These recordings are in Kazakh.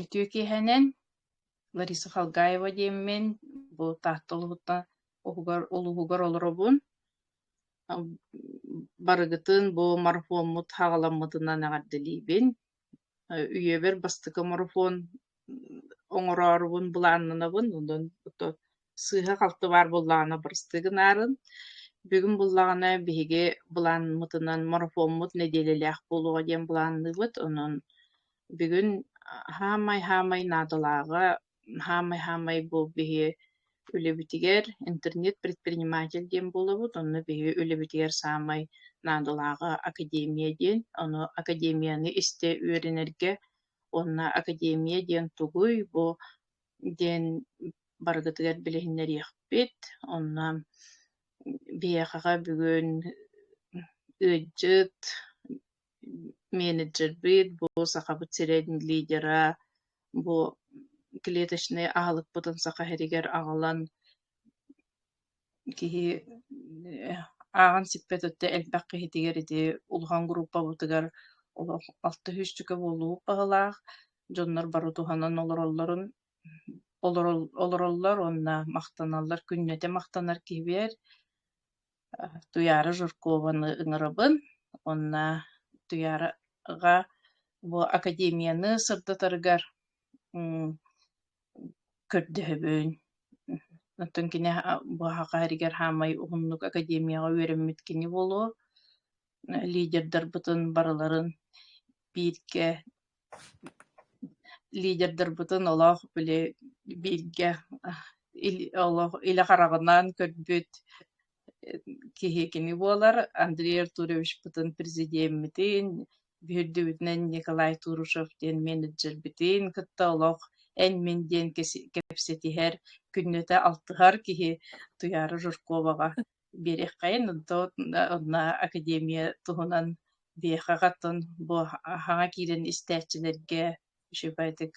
Итүкиһэнэн Лариса Халгаева диэммин бу таhtылыбытта улуһугар олоробун барыгытын бу марафонмут хагаламмытынан аҕардылиибин үйөбөр бастыка марафон оҥорорубун булааннанабын онон сыыһа халты бар буллаҕына барыстыгынаарын бүгүн буллаҕына биһиги булаанмытынан марафонмут нэдиэлэлээх буолуҕа диэн булаанныбыт онон бүгүн хаамай наадалааҕа хаамай бу биһи үлэбитигэр интернет предприниматель диэн буолабыт онно биһи үлэбитигэр саамай наадалааҕа академия диэн ону академияны истэ үөрэнэргэ онна академия диэн тугуй бу диэн барыгытыгар билиһиннэриэхпит онна биэхаҕа бүгүн ыадьыт менеджербит бу сахабыт сирэн лидера бу клеточный аҕалыкпытын саха хэригэр аҕалан киһи ааҕан сиппэтэтте элбэх киһитигэр ити улахан группабытыгар алты хүчтүкэ буолугуп баһылаах дьоннор барытуһанан олороллор онна махтаналлар күннэтэ махтанар киһибиэр Туяра Журкованы ыҥырабын онна Туяраға бу академияны сырдатарыгар көрдөһөбүн оттон кини бу хакааригер хаамай уһуннук академияга үөрэммит кини буолуо лидердарбытын барыларын бииргэ лидердарбытын олох биле бииргэ олох илэ хараҕынан көрбүт киһи кини буолар Андрей Артурович бытын президиэммитин бүһүрдүбүтүнэн Николай Турушев диэн менеджербитин кытта олох эн мин диэн кэпсэтиһэр күннөтэ алтыһар киһи Туяра Журковаҕа биэрэххэйин онна академия туһунан биэхаҕатын бу хаҥа киирэн истээччилэргэ үчүбайтык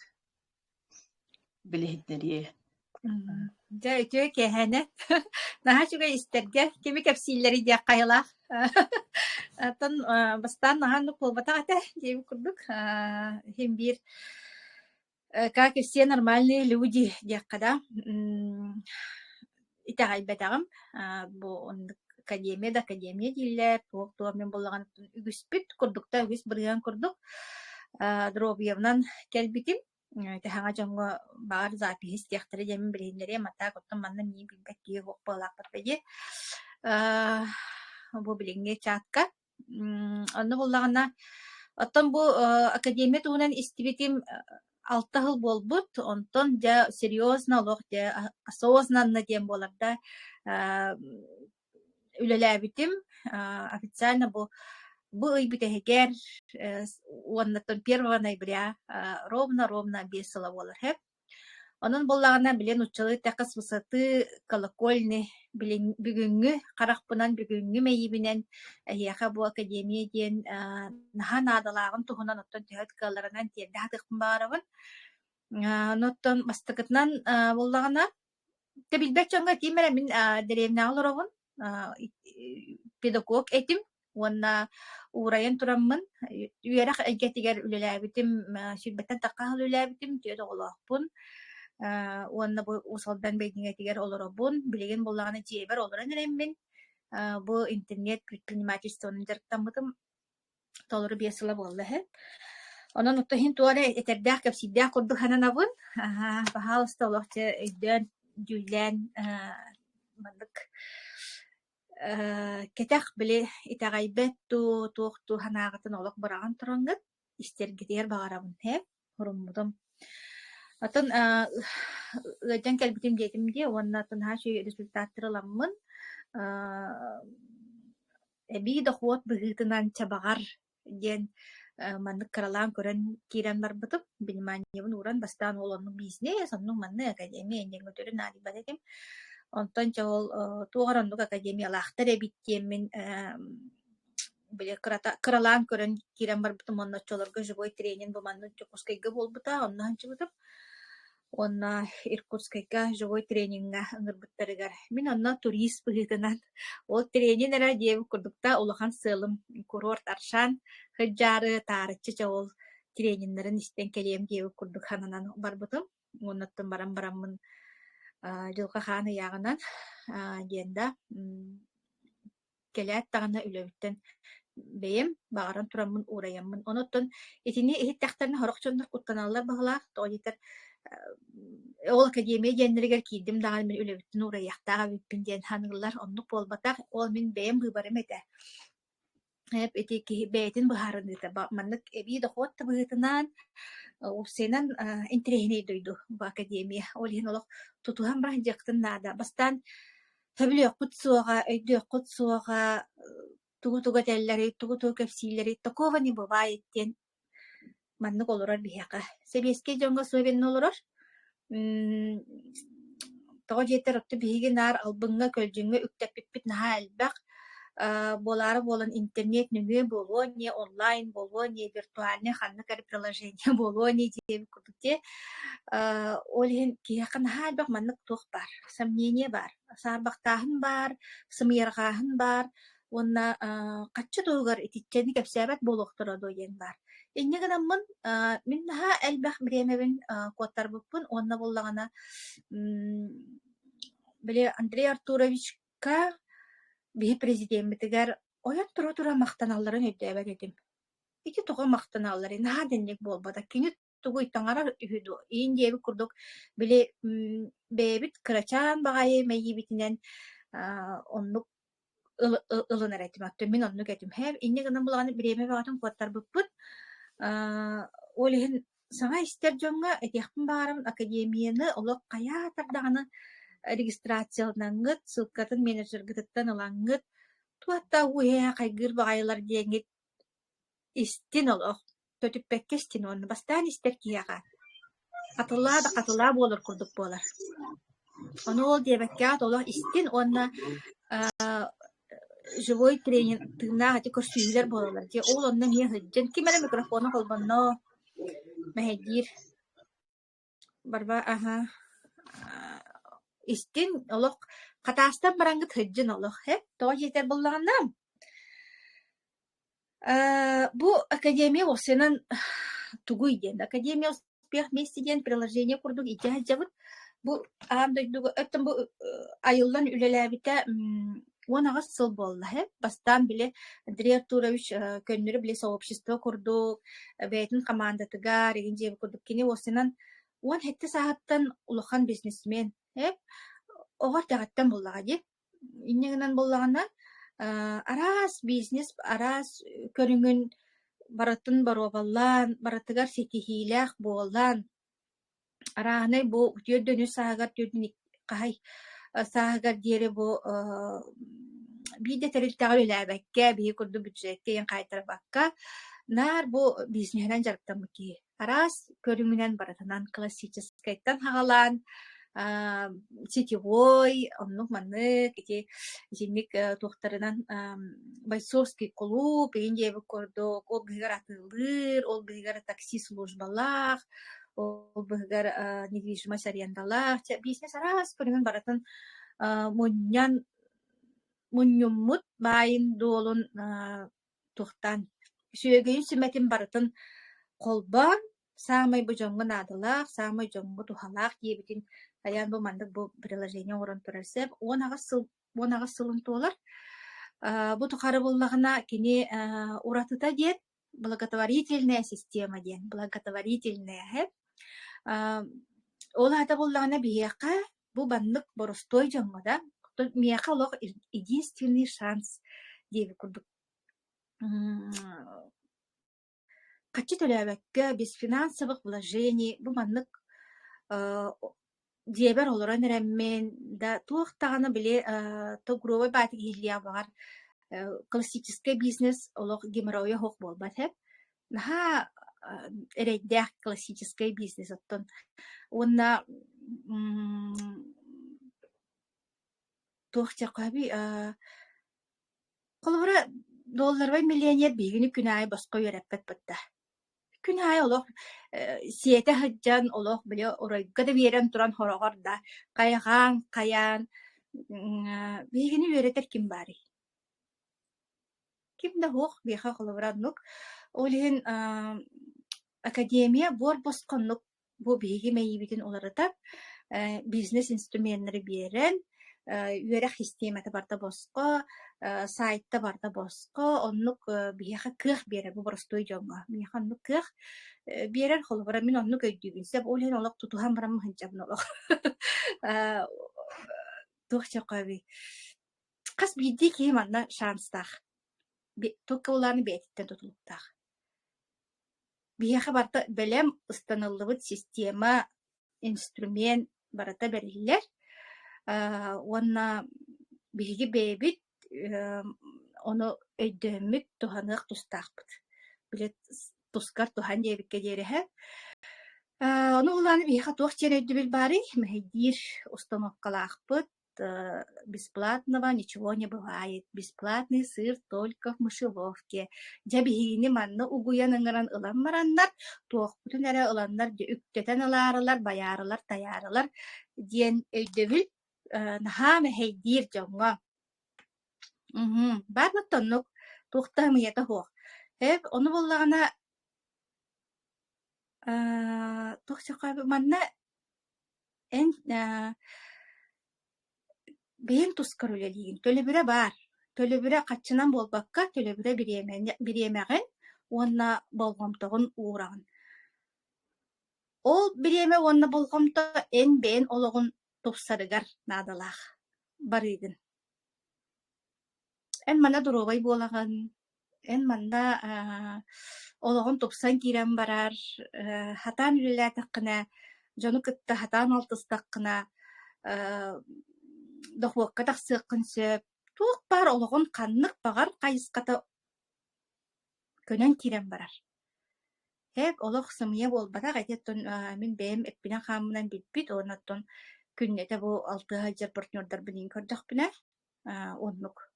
билиһиннэрии Да, өтө кэһэнэ. Наһа чуга истерге кими кепсиллери диэк кайылаах. Атын бастан наһа нук болбатаата диэби курдук. Хим бир как и все нормальные люди диэк када. Итагайбатагам бу академия диллер туох мен боллаган үгүспүт курдукта үгүс бырыган курдук. Дробьевнан келбитим. Тэхаңа жоңго баар запись тиэхтери жемин билиһиннери мата коттон манна мии билбек кии хуоппалаакпат беди. Бу билиңге чатка. Онно буллагана оттон бу академия туунан истибитим 6 жыл болбут, онтон жа серьезно олох жа осознанно диэн боларда үлэлээбитим официально бу ыйбитэгер уоннаттан 1 ноября ровно 5 жыл болар хэп. Онон боллагана билен учалы такас высоты колокольни билен бүгүнгү карахпынан бүгүнгү мейибинен яха бу академия диэн наха надалагын тухунан оттон төһөт каларынан тиэрдэ хатыкпын баарабын. Ноттон бастыкытынан боллагана тебилбек чонга тимере мин деревня олоробун педагог этим уонна урайын тураммын үерах элгетигер үлэлээбитим сүрбеттен таккаахыл үлэлээбитим түйөт оголоохпун уонна бу усалдан бейдиңетигер олоробун билеген боллагана тиебер олоран эреммин бу интернет предпринимательствонун жарыктаммытым толору 5 жыл боллаһы онон уттахин туары этердäэх кепсиддäэх курдук хананабын пожалуйста олохча өйдөн жүллэн мандык кетах биле итагайбет туохту ханаагатын олох бараган турангыт истергитер багарабын хэп хоруммутум атын ыжан келбитим диэтимди уоннатын хаши результаттырыламмын эби дохуот быгытынан чабагар диэн мандык каралаан көрөн киирен барбытым вниманиебин уран бастаан олоннук бизнес оннук манны академия эндеңөтөрү наадибат этим онтон чол туогароннук академиялаахтар эбиттиэммин биле каралаан көрөн киирен барбытым онно чолорго живой тренинг бу манны жокускайга болбута оннаханчыбытым онна Иркутскайга живой тренингга ыңырбыттарыгар мин онно турист быгытынан ол тренинг эра диэби курдукта улахан сыылым курорт аршан хыджары таарыччы чол трениннерин истен келем диэбит курдук хананан барбытым. Оннаттан баран-бараммын жылка хааны ягынан диэнда келэт тагына үлөбүттен бэйем багаран тураммын ураяммын. Оноттон итини ихиттахтарны хорокчоннор куттаналлар багалаах тоодитер ол академия диэннеригер киидим даҕаны мен үлөбүттен ураяхтаага биппин диэн ханыгылар оннук буолбатах ол мин бэйем быыбарым эте. Hep eti beytin baharın ita manlık ebi de hotta bıhıtınan usenan interehine duydu bu akademiya. Olihin olak tutuhan bırakjaktın nada. Bastan tabi yok soğa, öydü yok soğa, tugu telleri, tugu kefsileri, takova ni baba etten manlık olurar bihaka. Sebeske jonga söylenin olurar. Tağa jeter öktü bihigi nar albınga kölcünga üktepipit naha elbaq. Болары болан интернет нүге боло, не онлайн боло, не виртуальный ханныкар приложение боло, не деп күрдүкте. Олин кияқын халбақ маннык тух бар, сомнение бар, сарбақтахын бар, сымыярғахын бар, онна қатчы туғар етитчені кәпсәбәт болуқтыра дойен бар. Иннегінамын, мен наха әлбәқ біремебін коттар бұппын, онна боллағана біле Андрей Артуровичка биһи президентигер оян тура мактаналларын өйдөбөт этим. Ити туга мактаналлары наха денник болбада. Кини тугу итаңара үһүдү. Ин диэби курдук биле бэбит кырачан багайы мэйибитинен оннук ылынар этим. Мен оннук этим. Хэв инне гынан булаганы биреме багатын куаттар бүппүт. Олихин саңа истер жоңга этиякпын баарым академияны олок кая тардаганы регистрацияланангыт, сылкатын менеджергыттан ылаңгыт, туатта уэя кайгыр багайлар диэнгит истин олох, төтүппекке истин онны бастан истер кияга. Катылаа болор курдук болар. Оны ол диэбекке ат олох истин онна живой тренинг тыгнаа хати көрсүйлер болалар. Ди ол онна не хыджен кимере микрофону колбонно мэхедир барба истин олох катаастан барангыт хыджын олох тоо жетер боллаганнам. Бу академия осенан тугу иден. Академия успех вместе ден приложение курдук итяжабыт. Бу аамдойдугу өттөн бу айылдан үлеләбите 10 сыл болла. Бастан биле Андрей Артурович көннөрү биле сообщество курдук, бейтин командатыгар, эгинже курдук кини осенан 10 хетте сааттан улахан бизнесмен. Оғар тәғаттан боллаға деп. Иннегінен боллағана арас бизнес, арас көріңін баратын баруабаллан, баратыгар сетихилях боллан. Арағынай бұл өтөдөнү сағығар төдін қағай сағығар дері бұл бейді тәрілтіғі өләбәкке, бейі күрді бюджетке ең қайтар баққа. Нар бұл бизнесінен жарыптан мұки. Арас көріңінен баратынан классическайттан хағалан, сетевой, оннук маннык, эти жинник тухтарынан бойцовский клуб, индиэбі көрдік, ол бігар атылыр, ол бігар такси службалах, ол бігар недвижимость арендалах. Бизнес арас көріңін баратын муннюммут байын долун тухтан. Сүйегейін сүметін баратын қолбан, самай бу жоңғы надылақ, самай жоңғы тухалақ ебетін аян бу мандык бу приложение орын турарсеп 10 сылын толар. Бу тухары боллагына кини уратыта ден благотворительная система ден, благотворительная. Ол ата боллагына бияка бу бандык боростой жоңғы да, мияка олог единственный шанс деби курдук. Качы төлөбөккө без финансовых вложений бу маннык диэбер олорон эрэммен да туохтаганы биле то гровой баты гилия бар классический бизнес олох геморройя хок болбат хеп наха эрэйдэх классический бизнес оттон онна туохча каби колбора долларбай миллионер бигини күнай басқа өрәппет бытта. Күнай олох сиете хыджан олох биле оройга да берем туран хорогор да кайган каян бигини өретер ким бари. Ким да хох биха колбора нук олин академия бор босқоннук бу биги мейибитин оларытап бизнес инструменттери берен үөрэх систематы барда боско сайтта барда боско оннук биэха кыах бере бу простой жоңго биэха оннук кыах берер холбара мен оннук өйдүгүнсеп ол хен олох тутухан барам хынчабын олох туох чакаби кас бидди ки манна шанстах только уланы бетиттен тутулуктах биэха барда белем ыстаныллыбыт система инструмент барата бериллер уонна биһиги бэбит ону өйдөммүт туханык тустаакпыт билет тускар тухан диэбикке диэрэһэ ону улааны биэха туох чен өйдөбүл баары мэһэдиир установкалаахпыт бесплатного ничего не бывает. Бесплатный сыр только в мышеловке. Жабихини манны угуян ыңыран ылан мараннар, туохпутун әрі ыланнар үктетен ыларылар, баярылар, таярылар, диен өйдөбіл наха мэхейдир жоңға. Бар мұттоннук туохта мыйата хоқ. Оны боллағана туохчаққа манна эн бейін тускар үлелейін. Төлөбүрэ бар. Төлөбүрэ қатчынан болбаққа төлөбүрэ биремәғін, онна болғамтығын уğrağın. Ол биреме онна болғамты эн бейін олығын топсарыгар надалақ барыгын. Эн мана дуровай болағын, эн мана олығын топсан кирен барар, хатан үлелі таққына, жону кытта хатан алтыстаққына, дохуакка тахсыаккын сөп туох бар олоҕун ханнык багар кайыската көнөн кирен барар. Олох сымыя болбата гайтеттон мен бэм эппинен хаамынан билбит онаттон күннете бу 6 хаджар партнердар билин көрдөкпүнэ оннук.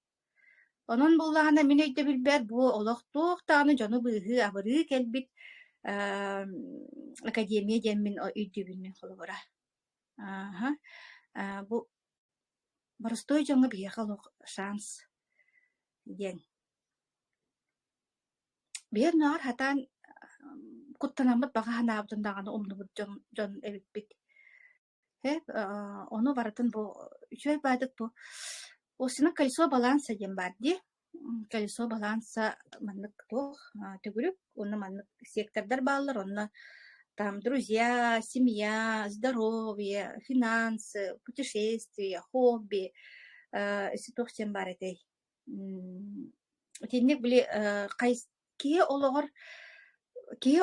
Онон буллагана мен өйдө билбер бу олох туох тааны жону быыһы абырыы келбит академия деммин өйдөбүнүн холобора. Бу Простой жоңга биэхалох шанс диэн. Биэр наар хатан куттанамыт бага ханаабытын даганы умнубут жон эбиппит. Ону баратын бу үчөй баадык бу. Осына колесо баланса ден барди. Колесо баланса маннык туох түгүрүк. Оны маннык сектордар баалар. Оны там друзья, семья, здоровье, финансы, путешествия, хобби, если то всем баретей. Тенник били кие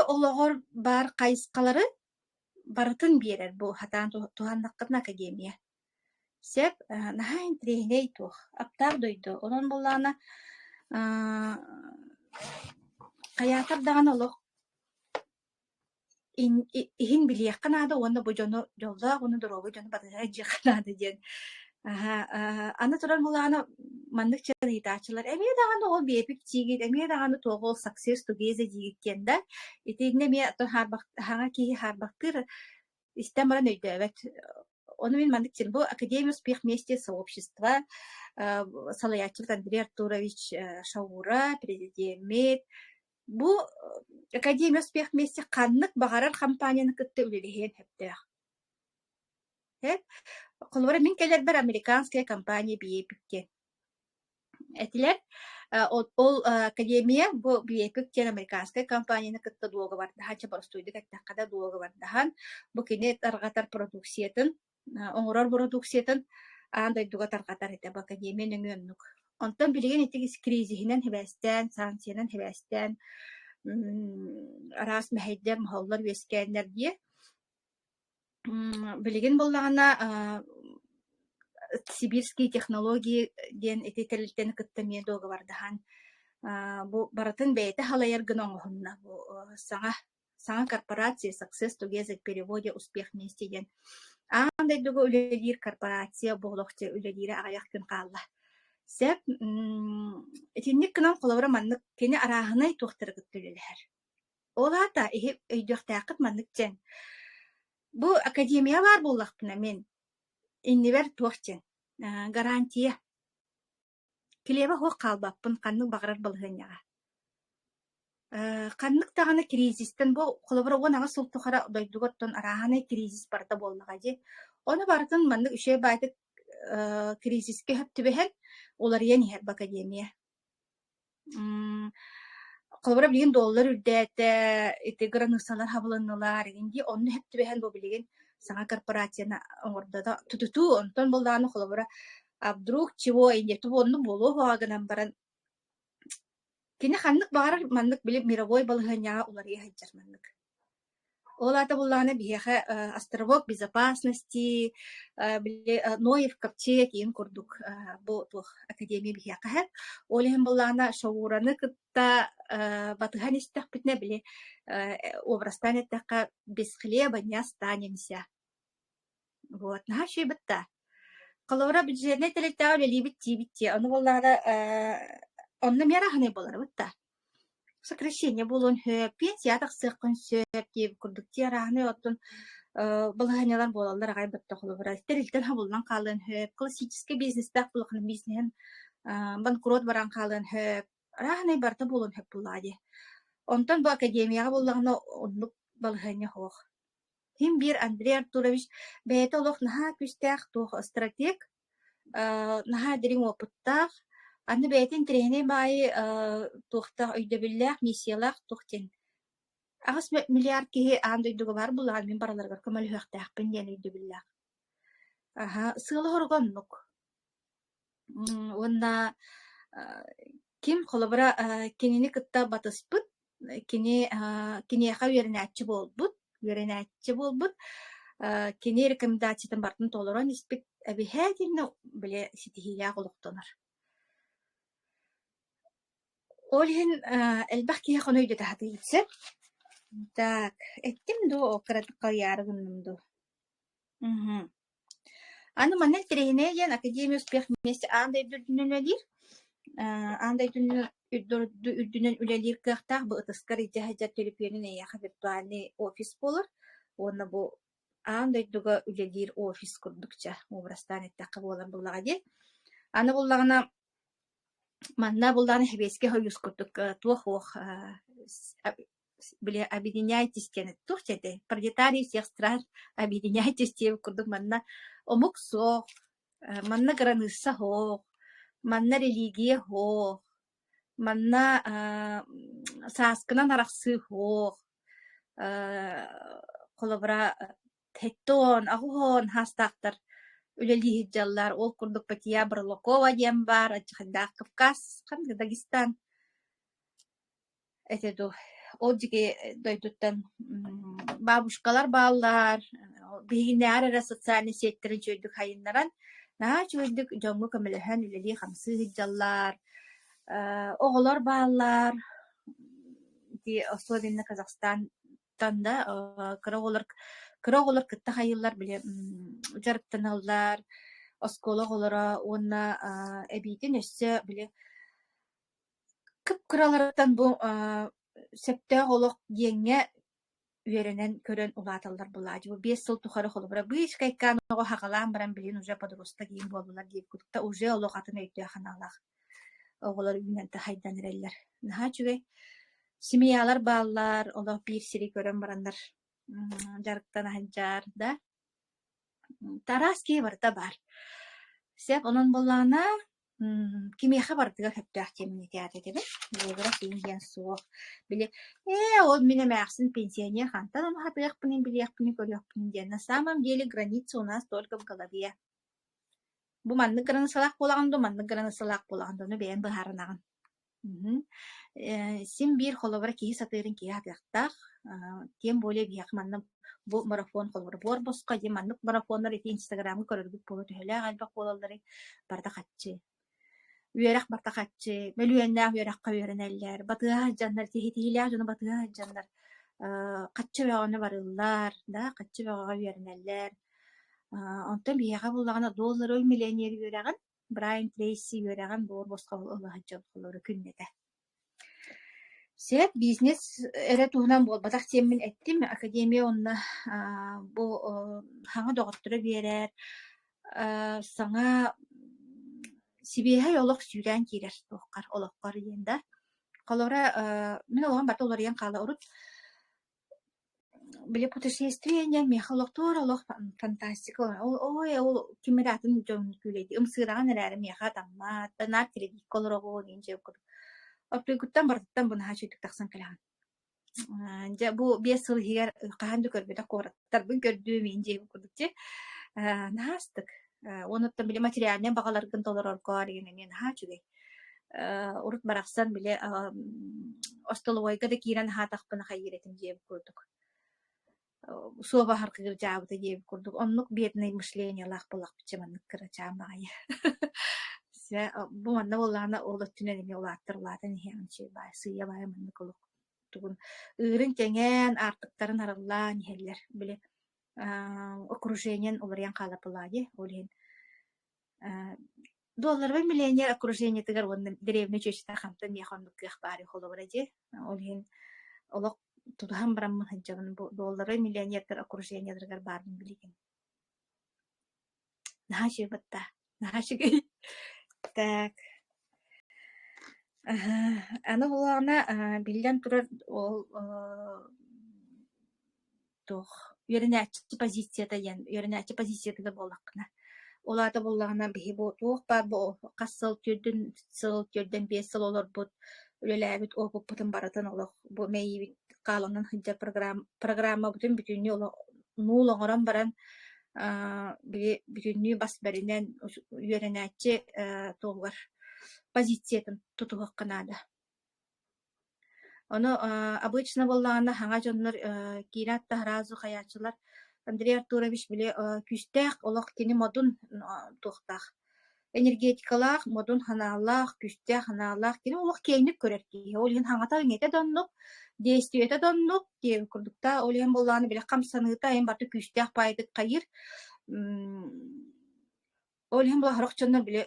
ологор бар кайыскалары барытын берер бу хатан туханнаккытын академия. Сеп нахайн трейней тух, аптар дойду. Онон боллана каятар даган олох иһин билиэхханада уонна бу жону жолдаах уну дорогу жону батыгай жиэхханада диэн. Аны туран булаана маннык чарыйтаачылар эмие даганы ол биэпик тиигит, эмие даганы туогол success together диигиттен да. Итигне ме хаңа киһи харбактыр истемаран өйдөбөт. Оны мен маннык чир бу Академия успех вместе сообщества Салаячев Андрей Артурович Шаура, президент. Бу Академия успех вместе каннык багарар компанияны кытты үлелиһен хептэх. Колбара мен келер бер американская компания биепикке. Этилер ол Академия бу биепикке американская компанияны кытты дуога бардахан чабарстуйды каттаккада дуога бардахан бу кине таргатар продукциятын оңорор продукциятын андай дуга таргатар эте бу Академиянын өңөннүк. Онтон билеген этигис кризисинен хебестен, санкциянан хебестен, арас мэхейдер махаллар вескеннер дие. Билеген боллагана сибирские технологии ден этителтен кыттамия дога бардахан. Бу баратын бейте халайар гыноңхунна. Бу саңа корпорация Success Together в переводе успех вместе ден. Андай дуга үлелир корпорация болохте үлелире аяк күн калла. Сеп этинник кынан колобра маннык кени арахынай туохтыргыт төлөлөр. Олата өйдөктакыт маннык жен. Бу академия бар боллакпына мен иннибер туохчен гарантия. Килеба хо калбаппын канны багырар балыгыняга. каннык тагына кризистен бу холобра онага султухара дойдуготтон араханы кризис барда болнага же. Оны бартын маннык үше байтык кризиске хөптүбэһэн олар ен ихер академия. Холобра билген доллар үрдәтә, ите гранысалар хабылыннылар, инди онны хөптүбэһэн бу билген саңа корпорацияна орда да тутуту онтон болдааны холобра а вдруг чего инде онну болу хагынан баран кини ханнык багар маннык билип мировой балыгыняга уларга хаджар маннык. Олата булланы биэхэ островок безопасности, Ноев ковчег ин курдук бу тух академия биэхэ. Олеһин булланы шоураны кытта батыхан истэх битне биле обрастан этэхэ без хлеба не останемся. Вот, нахаши битта. Калора бюджетне телеттаа либит тибитти. Аны булланы онны мераханы болар битта. Сокращение болон хөп, пенсия тахсыккын сөп дип курдук тиярахны оттон балаганялар болалар агай битта холобра. Терилтен хабулнан калын хөп, классический бизнестах булган бизнесен банкрот баран калын хөп. Рахны барта болон хөп буллади. Онтон бу академияга буллагына оннук балаганя хох. Хим бир Андрей Артурович бәйте олох наха күстәх тух стратег, наха дирин опыттах, анны бәйтен трене бай тухта өйдөбүлләх миссиялах тухтен. Агыс миллиард кеһе андойдуга бар булган мен бараларга көмөл хөктәх пенден өйдөбүлләх. Аха, сылы хоргоннук. Онда ким холобра кинини кытта батыспыт, кинеха вернәчче болбут. Веренәтче болбут, кини рекомендациятын бартын толорон испит обязательно биле ситихилях олуктонар. Олхин элбах кие хоно үйдө тахаты итсе. Так, эттим ду ократыкка ярыгынным ду. Аны маннан терехине ен Академия успех вместе андай дүрдүнөн элир. Андай үрдүнөн үлелир кыахтах бу ытыскар итяхаджар телепенин эяха виртуальный офис болор. Онна бу андай дуга үлелир офис курдукча обрастан эттакка болар буллага де. Аны буллагына манна булланы хебеске хоюс курдук туох биле объединяйтесь тен тухчете пролетарии всех стран объединяйтесь тем курдук манна омуксо манна граныса хо манна религия хо манна сааскынан арахсы хо колобра теттон ахухон хастактар үлелиһи жаллар ол курдук Патия Барлокова дем бар Ачхадах Кавказ кан Дагестан этеду ол диге дойдуттан бабушкалар баалар бигинәре социальный секторын жөйдүк хайыннаран на жөйдүк жоңгу көмөлөһөн үлелиһи хамсы жаллар оголор баалар ди особенно Казахстан да кыроголор кытта хайыллар биле жарыптаналлар оскологолора онна эбитин өссө биле кып кыралардан бу септэ олох диеңе үеренен көрөн улааталлар булаажы бу 5 жыл тухары холобра быйш кайкан ого хакалаан баран билин уже подроста кийин болдулар дип кутта уже олох атын өйдө ханалах оголор үнен та хайдан иреллер наха чүгэй семьялар баалар олох бир сири көрөн барандар жарыктан ханжар да тараски барда бар сеп онон боллана кимеха бардыга хөптөөх темини театр тебе бегера кинген суох биле ол мене мәхсин пенсионер хантан он хатыахпынын билиахпынын көрөөхпынын диэн на самом деле граница у нас только в голове бу манны гранысалаах болаганду манны гранысалаах болагандуну бээн быһаарынагын сим бир холобра кии сатыырын кии хатыахтаах тем более биях манна бу марафон холобра бор боско дем маннык марафоннар ити инстаграмга көрөрбүт болу төһөлөөх албак болаллары барда хатчы үерах барта хатчы мөлүөннээх үерахка үеренеллер батыаа жаннар тихитиилээх жона батыаа жаннар каччы беҕону барыллар да каччы беҕоҕа үеренеллер онтон биэҕэ буллагана доллар ой миллионер үерэгин Брайан Трейси үерэгин боор боско олаһаджалхолору күннете сет бизнес эре туһунан болбатах теммин эттим академия онна бу хаңа доҕоттура биэрэр саңа сибиэһэй олох сүүрэн киирэр туоххар олоххор диэн да колора мен олан барта оларыян кала урут биле путешествие мехалоктор олох фантастика ой ол кимератын жон күледи ымсыраган эрәре меха тамма танар кредит колорого генже кур оплигуттан бартан буна хачык таксан калан же бу 5 жыл хигер каанды көрбөтө кораттар бун көрдүү мен же курдуче настык онуттан биле материальный багаларгын толорор коарыгын мен хачыгы урут бараксан биле остолойга да кирен хатакпына хайретим же курдук суоба харкыгыр жаабыта диэбит курдук оннук бедный мышлениялаах булак бичеманнык кыра чаамаайы бу манна боллаана олоттунен олааттырлаатын ихианчы бай сыя бай маннык олук тугун ыырын кеңен артыктарын арыллаан ихеллер биле окружениен оларыян каалапылаади олиин долларбай миллионер окружение тыгар онна деревня чөчүта хамтан яхондук кыахбаары холобради олиин олок тутахан бараммын хаджабын доллары миллионердер окружениядыргар баармын билигин нахаши батта нахашигай так аны булана билден турар ол тох юриначы позицияда болакна олата боллагана бихи бу тох бар бу кассыл түрдөн 5 жыл олор бут үлеләбит опуптын баратын олох бу мейи каланын хыджа программа бүтүнү нулоңорон баран бүтүнү бас беринен үйренәче толгар позициятын тутугак канада ону обычно боллаганда хаңа жоннор киратта харазу хаячылар Андрей Артурович биле күстәк олох кини модун тухтах энергетикалах модун ханаалах күстәк ханаалах кини олох кейнип көрөрки олин хаңата гете доннук действиете доннук диэн курдукта олин болланы биле камсаныта эн барды күстәк пайдык кайыр олин бул харакчоннор биле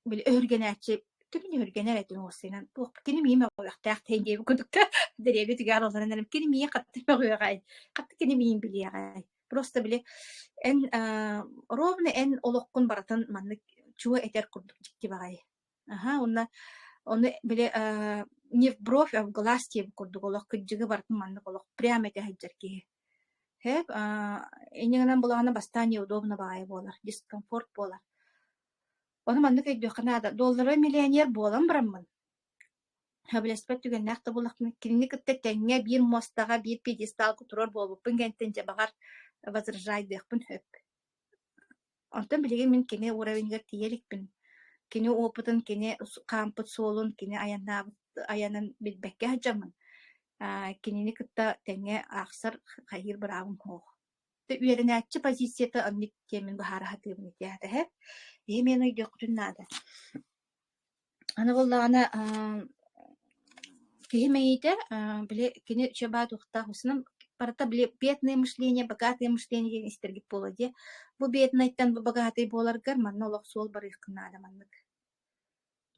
өргенәче тümünü örgener ettin olsaynan. Bu kini miyim oyaktaq tengeyi kudukta dereli tügar olanlarım kini miye kattırma koyagay. Kattı kini miyim biliyagay. Просто bile en ровно en olokkun baratan manlık çuva eter kurduk ciddi bagay. Aha onu bile не в бровь, а в глаз тем курдuk olok kıcıgı baratan manlık olok прямо ete hajjar ki. Hep eningenen bulağına bastan неудобно bagay bolar. Дискомфорт bolar. Onu mandık ediyor kanada. Dolları milyoner bolan bıramın. Habilespet tügen nähte bulakны kinik tenge bir mostaga bir pedestal kuturur bolup gentence bagar возражайдыкпын höp. Ondan bilegen men kene уровеньге тиерикпин. Kene опытын kene кампыт солун kene аянан билбекке хажамын. Kinini kıtta tenge aksar hayır bıravım hoğ. Üyerenäççi pozisiyete annik temin bahara hatыбын etýärdi hep. Hemen öýdükdün nada. Ana bollana kemeyde bile kene çaba dokta husnam parata bile бедное мышление, богатое мышление истергип болоди. Бу бедныйттан бу богатый боларгар манна олох сол барыкнада маннык.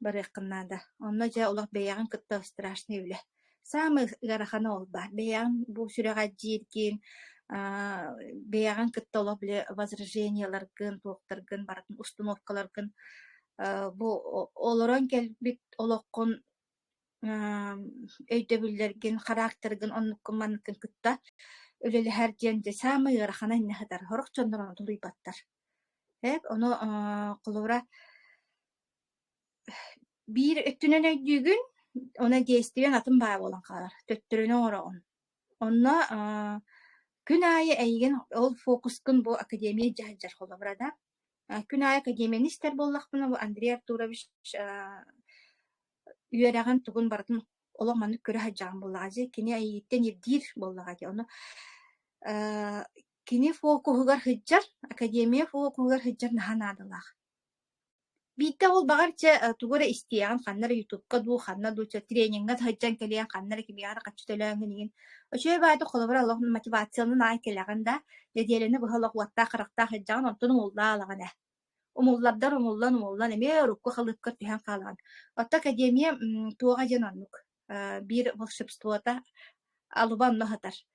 Барыкнада. Онна жа олох беягын кытта страшный үле. Самый гарахана ол бар. Беягын бу сүрәгә җиркин беяган кыттала биле возраженияларгын токтаргын баратын установкаларгын бу олорон келбит олоккон өйдөбүллерген характерген оннуккун маныкын кытта өлеле хер женде самый ырахана иннехатар хорокчондорон тулуйбаттар хеп ону кулура бир өттүнөн өйдүгүн она действиен атын баа болан калар төттөрүнө ороон онна күн айы әйген ол фокускун бу академия жаһар холобрада. Күн айы академиянистер боллакпына бу Андрей Артурович үйрәгән тугун бартын оло маны көрө хаҗаган буллагы кини айыттен ирдир боллагы оны кини фокугар хаҗар академия фокугар хаҗар наханадылар. Битте ол багарча тугура истияган ханнар ютубка ду ханна ду тренингга хаҗан келеген ханнар кибияр качтөлөнгөн Öçüye bayda kolabora Allah'ın motivasyonunu aykelaganda dedelini bu halak watta qaraqta hajan ontun mulla alagana. Umulladar umullan eme rukku khalıp kırtıhan kalan. Hatta akademiya tuğa jananlık. Bir волшебствота alıban nahatar.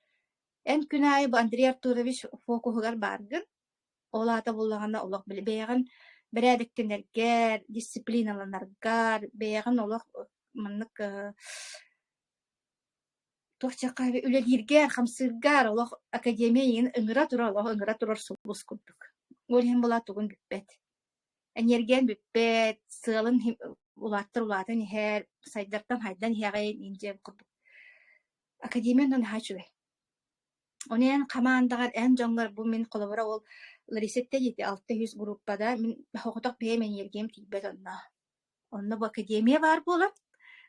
En günay bu Andrei Arturovich fokugar bargın. Olata bullagana olaq beyagan beredikkenlerger, disiplinalanargar, beyagan olaq маннык тохчакка үлелиргер хамсыргар олох академияны ыңыра турар сулус курдук. Олен була тугун бүппет. Энерген бүппет, сылын улатын хер сайдартан хайдан хягай инжем курдук. Академияны хачуле. Онен командагар эн жоңлар бу мен колобора ол Ларисетте жити 600 группада мен хокоток бе мен ергем тибет онна. Онна бу академия бар була.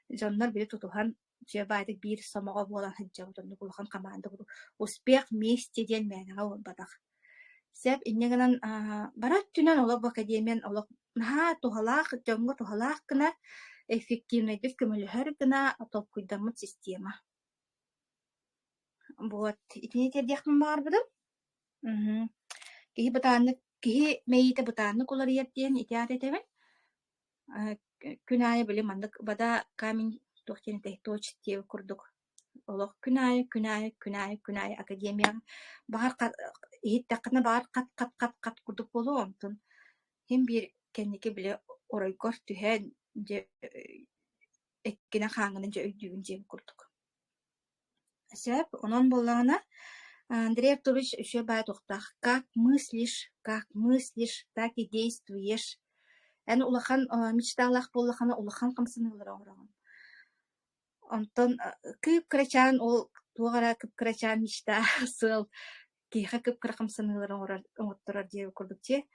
Жоңлар бир тутухан жебайдык бир самага болан хаджабытын булхан команда бу. Успех вместе ден менага ол бадак. Сеп иннегенен барат түнен ола бу академиян ола наха тухалак жоңго тухалак кына эффективный көмөлөр кына атоп куйдамыт система. Вот, итинетер дехтен бар быдым. Кихи бытаанны, кихи мейите бытаанны кулар ертен итиат этебен. Күнайы биле мандык бада камень тохтен точ тев курдук. Олох күнайы академия бар ит такына бар кат курдук болу онтун. Хем бир кеннеке биле оройкор түһен же эккене хаңынын же өйдүгүн жем курдук. Сеп, онон боллағына Андрей Артурович еще бай тоқтақ. Как мыслишь, так и действуешь. Әні улахан мечталақ боллағына улахан қамсынығылар оғырағын. Онтон күйіп кірачан, ол туғара күйіп кірачан мечта сыл. Кейха күйіп кіра қамсынығылар оғыттырар дейі көрдік те.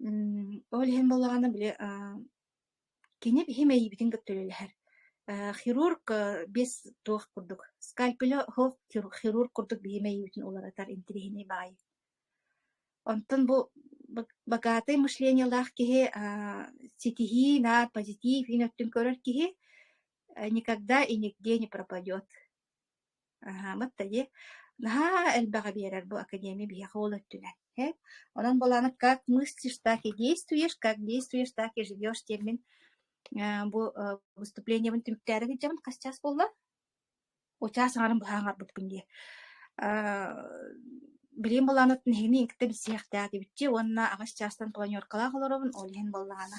Ол ең боллағына біле кене бігем әйібітін көттөлелер. Хирург без туох курдук. Скальпеле хох хирург курдук беймей үтін оларатар интерегіне бай. Онтон бу богатый мышление лах кихе сетихи на позитив и нөттін көрір кихе никогда и нигде не пропадет. Вот тади. Наха элбаға берер бу академия бияға ол өттінен. Онан боланы как мыслишь, так и действуешь, так и живешь термин. Бу выступление бун түмүктәрі жаман кас болла. Очас аңарын бұхаңар бұт күнде. Білем боланатын хені инкті бір сияқта дебітте, онына ағаш частан планеркала қаларовын олген боллағана.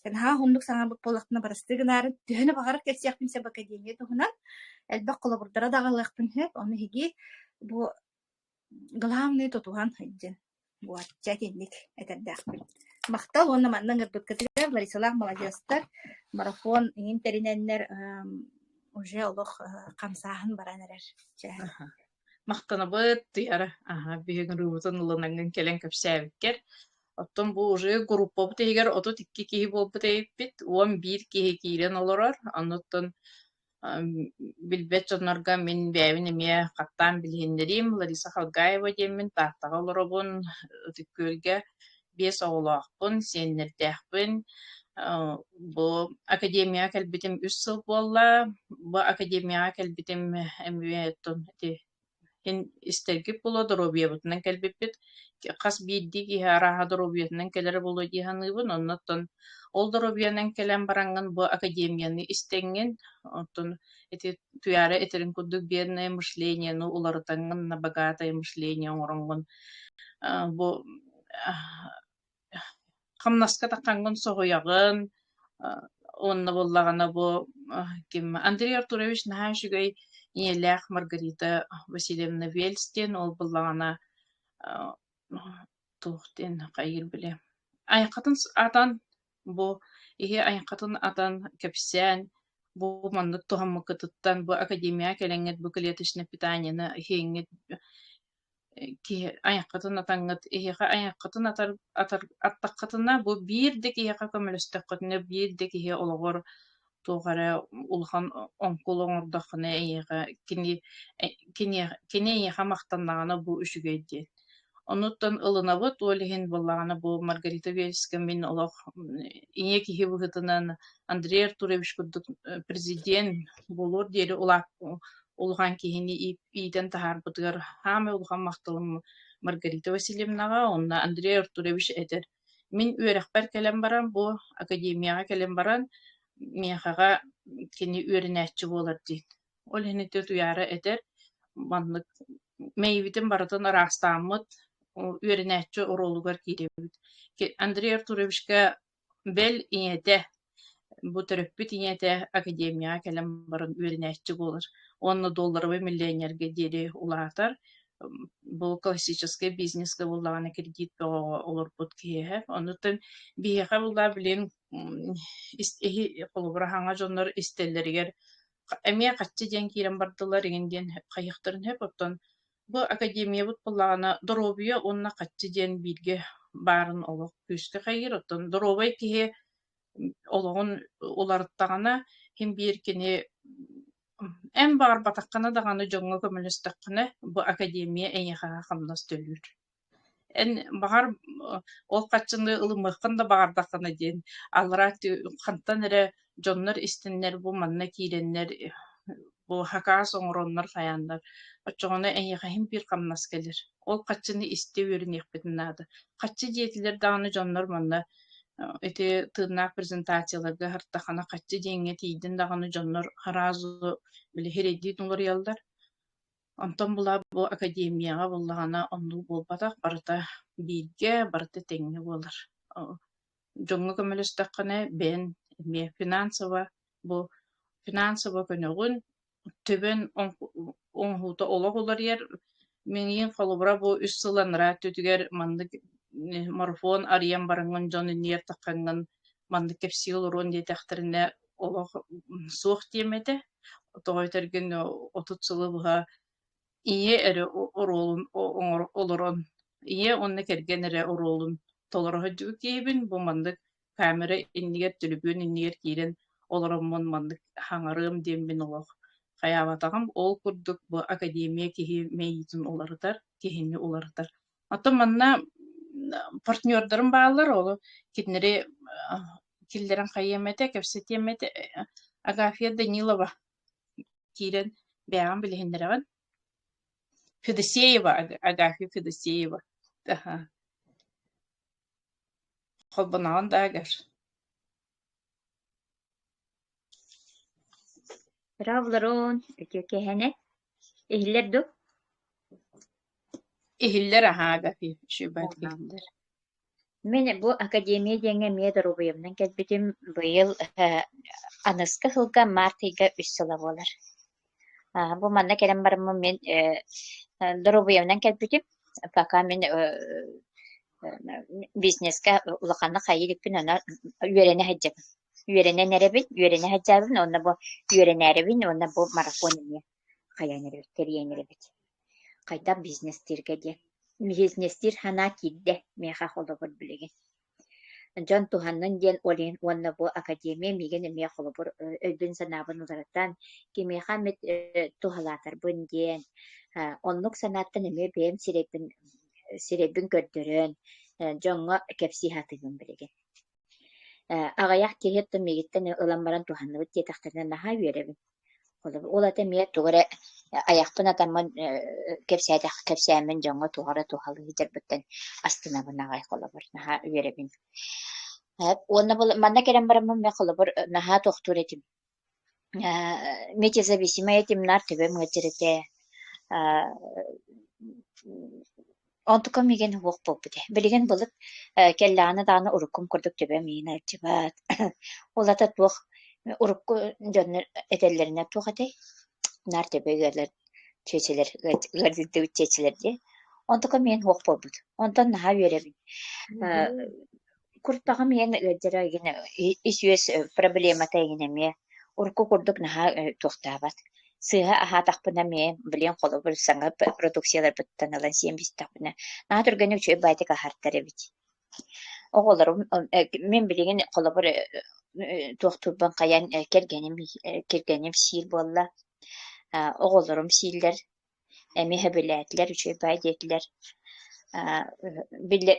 Ха хундук саңар бұт болақтына барыстығын арын түхіні бағарық кел сияқпын сәбі академия тұхынан. Әлбақ қолабырдара дағалықпын хеп, оны хеге бұ главный тұтуған хайджен. Бұ атча кенлік әтәрдәқпін. Мақтал онна маннан гырбыткатыгар Ларисалах молодежьтар марафон интериненнер уже олох камсахан баранерер. Мақтана быт тыяра. Бүйген рубутун улананган келен көпсәбиккер. Оттон бу уже группа бутегер ото тикки кихи бол бутейпит. Он бир кихи кирен олорор. Аннуттон билбет жонорга мен бәвин эме каттан билгендерим. Лариса Халгаева демин тартага олоробун өтүккөлгө бес оғылақпын, сенердәқпін. Бұ академия кәлбетім 3 сыл болла. Бұ академия кәлбетім әмбеттін істергіп болу дұробия бұтынан кәлбеппет. Қас бейді кейі араға дұробиятынан кәлері болу дейханығын. Оннаттын ол дұробиянан кәлен баранған бұ академияны істенген. Туяры әтерін күдік беріне мышлениені, уларытанған набагатай мышления оңырыңғын. Бұ Хамнаска таққанғын соғыяғын, онна боллағана бұл Андрей Артурович наға жүгей енеләқ Маргарита Васильевна Вельстен, ол боллағана тұқтен қайыр біле. Айқатын атан, бұл айқатын атан кәпсән, бұл маңды тұғамы күтіттан, бұл академия кәләңет бұл клеточный питанияны хеңет айаққатын атаңғыт, айаққатын аттаққатына бұл бірдік айаққа көмілістіққатына бірдік айаққа олығыр туғара ұлған оңқыл оңырдақына айаққа кене айаққа мақтаннағына бұл үшігейден. Онуттан ылына бұд, олығын болағына бұл Маргарита Вельска мен олық ине кейі бұғытынан Андрей Артурович күрдік президент болуыр дері Улған кейіні үйден тахар бұдығар хамы улған мақтылым Маргарита Васильевнаға, онна Андрей Артурович әдір. Мен өріқпар кәлем баран, бұл академияға кәлем баран, мияқаға кені өрінәтші болар дейд. Ол әнеті туяры әдір, мәйбітін баратын арастамыд, өрінәтші оролуғар кейдебід. Андрей Артуровичка бәл инеті bu törөппүт иñете академияга келем барын үөрэнээччи болар. $10 доллары миллионерге диэри улаатар. Бу классический бизнеске буллагана кредит олорбут киэһэ. Онутун биэхэ булла билин холобура хаңа жоннор истеллеригер эмиэ каччы диэн киирэн бардылар иген диэн хайыктарын хэп оттон бу академия бут буллагана доробуя онна каччы диэн биирге баарын олох күстэ хайыр оттон доробай киһи олоҕун уларыттаҕына хим бииркини эн баар батаккана даҕаны дьоҥҥо көмөлөстөххүнэ бу академия эйиэхэҕэ хамнас төлүр. Эн баҕар ол каччыны ылыммыххын да баҕардаххына диэн аллара хантан эрэ дьоннор истиннер бу манна киирэннер бу хакаас оҥороннор хаяннар оччоҕоно эйиэхэ хим биир хамнас келир. Ол каччыны истэ үөрүниэхпитин наада. Каччы диэтилэр даҕаны дьоннор манна эти тыыннаах презентацияларга хартахана каччы диэҥҥэ тиийдин даҕаны дьоннор хараазу били хирэддиит улар ялдар. Онтон була бу академияга буллагана оннук болбатах барыта биирге барыта тэҥҥэ буолар. Дьоҥҥо көмөлөстөххүнэ бээн эмиэ бу финансово көнөгүн төбөн оҥһуута олох уларыйар миңиин холубура бу үс сыланнара түтүгэр мандык марафон арыйан барыҥҥын дьон инниер таккаҥҥын мандык кэпсиил уруон диэтэхтэринэ олох суох тиэмэтэ тоҕойторгун отут сылы быһа ие эре ороолун олорон ие онна керген эре ороолун толороһойдугу киһибин бу мандык камера иннигер түлүбүн иннигер киирен олороммон мандык хаҥарыым диэмбин олох хаябатаҕым ол курдук бу академия киһи мэйитин уларытар киһини уларытар. Ото манна партнердарым баалар олу китнери киллерен хайемете кепсетемете Агафья Данилова киирен бэҕэм билиһиннэрэгэн Федосеева Агафья Федосеева холбонаҕын даагар. Бравларон, өтөкеһене. Эхиллер ду. Иһиллэр Агафья шүбат киһиллэр. Мен бу академия деңе медер убыйымнан келбитим быйыл аныска хылга мартыйга 3 сыла болар. Бу манна келем барымы мен дорубыйымнан келбитим. Пока мен бизнеске улаканна хайылыппин ана үерене хаджабын. Үерене неребин, үерене хаджабын, онна бу үерене эребин, онна бу марафон эме хаянеребит, терьенеребит. Кайда бизнестерге де. Бизнестер хана кидде меха холобур билеген. Жон туханнан ден олен онна бу академия миген эме холобур өйдүн санабын улараттан кемеха мет тухалатар бун ден. Оннук санаттан эме бэм сиребин көрдөрөн жоңго кепси хатыгын билеген. Агаяк киреттен мегиттен ыламбаран туханныбыт детактарынан наха үеребин. Ол ата мия тугара аяқтын атаман кепсәмен жоңго тугара тухалы хижербеттен астына бынагай холобур наха үеребин. Онна бул манна керем барамын ме холобур наха тохтур этим. Метезависимый этим нар төбөм гыжырыте. Онтука миген хук болбуде. Билеген булып келланы даны уруккум курдук төбөм миин ачыбат. Ол ата тух урукку жоннор этеллерине тухатай. Нар төбөгөлөр чечелер гырдыды чечелерди. Онтука мен хук болбут. Онтон наха үеребин. Куртага мен гыжырыгыны исүес проблема тайгынеме. Урукку курдук наха тухтабат. Сыга аха тахпына мен билен холобур саңа продукциялар буттан алан 70 тахпына. Наха түргөнүк чөй байтык ахарттар бит. Оголорум мен билеген холобур тухтубан каян кергеним сил болла. Оголорум силлер эми хебелетлер чөй байдетлер.